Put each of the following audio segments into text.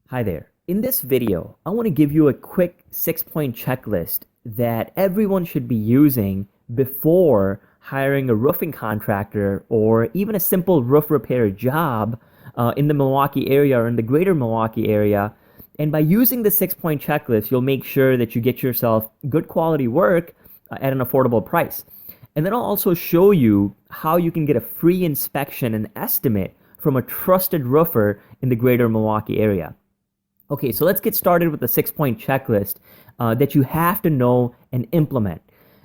Hi there. In this video, I want to give you a quick 6-point checklist that everyone should be using before hiring a roofing contractor or even a simple roof repair job in the Milwaukee area or in the greater Milwaukee area. And by using the 6-point checklist, you'll make sure that you get yourself good quality work at an affordable price. And then I'll also show you how you can get a free inspection and estimate from a trusted roofer in the greater Milwaukee area. Okay, so let's get started with the 6-point checklist that you have to know and implement.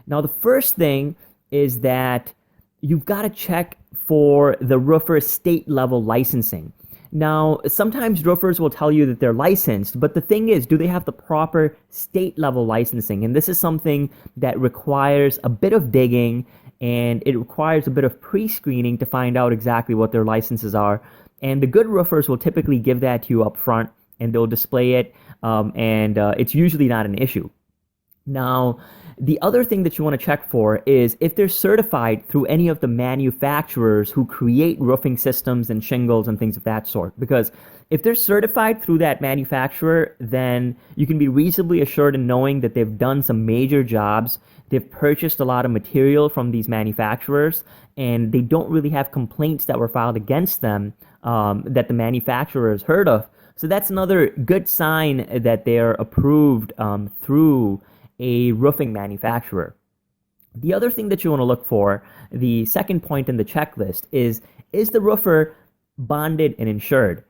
Now, the first thing is that you've got to check for the roofer's state level licensing. Now, sometimes roofers will tell you that they're licensed, but the thing is, do they have the proper state level licensing? And this is something that requires a bit of digging and it requires a bit of pre-screening to find out exactly what their licenses are. And the good roofers will typically give that to you up front and they'll display it, and it's usually not an issue. Now, the other thing that you want to check for is if they're certified through any of the manufacturers who create roofing systems and shingles and things of that sort. Because if they're certified through that manufacturer, then you can be reasonably assured in knowing that they've done some major jobs, they've purchased a lot of material from these manufacturers, and they don't really have complaints that were filed against them that the manufacturer has heard of. So that's another good sign that they're approved through a roofing manufacturer. The other thing that you want to look for, the second point in the checklist, is the roofer bonded and insured?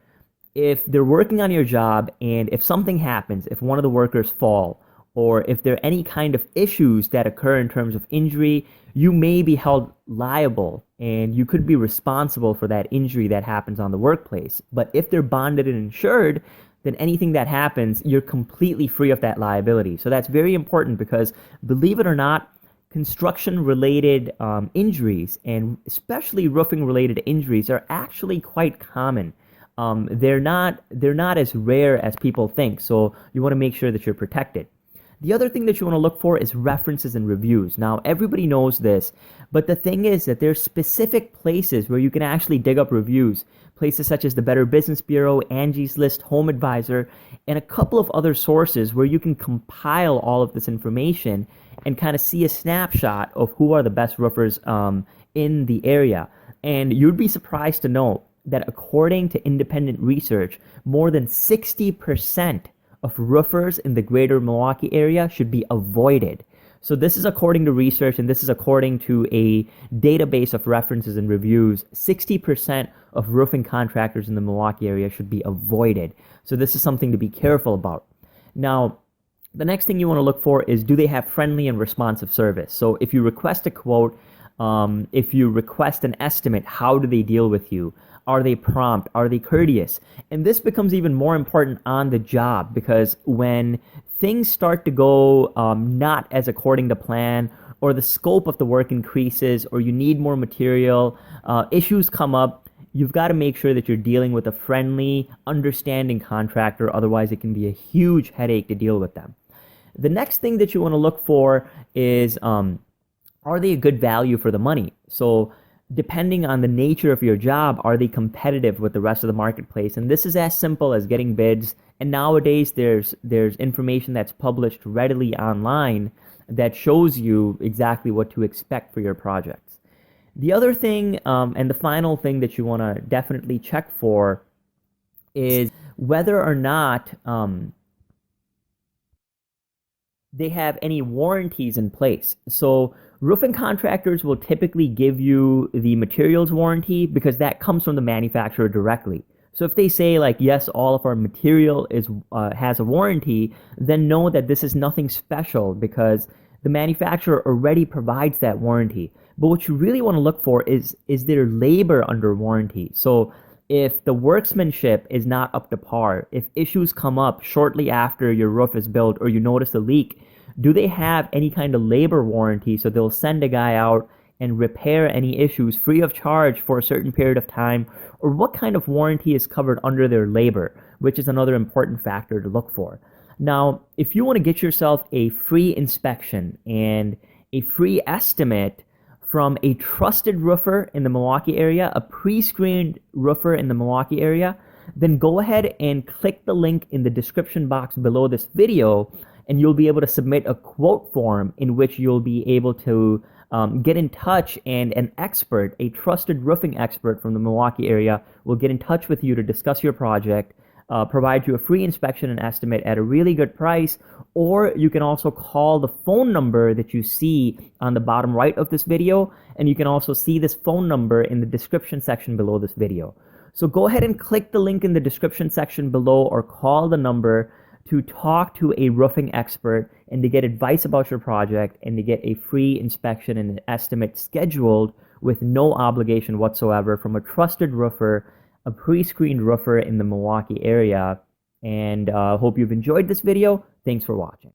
If they're working on your job and if something happens, if one of the workers fall, or if there are any kind of issues that occur in terms of injury, you may be held liable and you could be responsible for that injury that happens on the workplace. But if they're bonded and insured, then anything that happens, you're completely free of that liability. So that's very important because, believe it or not, construction-related injuries and especially roofing-related injuries are actually quite common. They're not as rare as people think. So you want to make sure that you're protected. The other thing that you want to look for is references and reviews. Now, everybody knows this, but the thing is that there's specific places where you can actually dig up reviews. Places such as the Better Business Bureau, Angie's List, Home Advisor, and a couple of other sources where you can compile all of this information and kind of see a snapshot of who are the best roofers in the area. And you'd be surprised to know that according to independent research, more than 60% of roofers in the greater Milwaukee area should be avoided. So this is according to research, and this is according to a database of references and reviews. 60% of roofing contractors in the Milwaukee area should be avoided. So this is something to be careful about. Now, the next thing you want to look for is, do they have friendly and responsive service? So if you request a quote, if you request an estimate, how do they deal with you? Are they prompt? Are they courteous? And this becomes even more important on the job because when things start to go not as according to plan, or the scope of the work increases, or you need more material, issues come up, you've got to make sure that you're dealing with a friendly, understanding contractor. Otherwise, it can be a huge headache to deal with them. The next thing that you want to look for is, are they a good value for the money? So depending on the nature of your job, are they competitive with the rest of the marketplace? And this is as simple as getting bids. And nowadays, there's information that's published readily online that shows you exactly what to expect for your projects. The other thing, and the final thing that you want to definitely check for is whether or not they have any warranties in place. So roofing contractors will typically give you the materials warranty because that comes from the manufacturer directly. So if they say, like, yes, all of our material has a warranty, then know that this is nothing special because the manufacturer already provides that warranty. But what you really want to look for is their labor under warranty. So if the workmanship is not up to par, if issues come up shortly after your roof is built or you notice a leak, do they have any kind of labor warranty so they'll send a guy out and repair any issues free of charge for a certain period of time? Or what kind of warranty is covered under their labor, which is another important factor to look for. Now, if you want to get yourself a free inspection and a free estimate from a trusted roofer in the Milwaukee area, a pre-screened roofer in the Milwaukee area, then go ahead and click the link in the description box below this video, and you'll be able to submit a quote form in which you'll be able to get in touch, and an expert, a trusted roofing expert from the Milwaukee area, will get in touch with you to discuss your project, provide you a free inspection and estimate at a really good price. Or you can also call the phone number that you see on the bottom right of this video, and you can also see this phone number in the description section below this video. So go ahead and click the link in the description section below, or call the number to talk to a roofing expert and to get advice about your project and to get a free inspection and an estimate scheduled with no obligation whatsoever from a trusted roofer, a pre-screened roofer in the Milwaukee area. And hope you've enjoyed this video. Thanks for watching.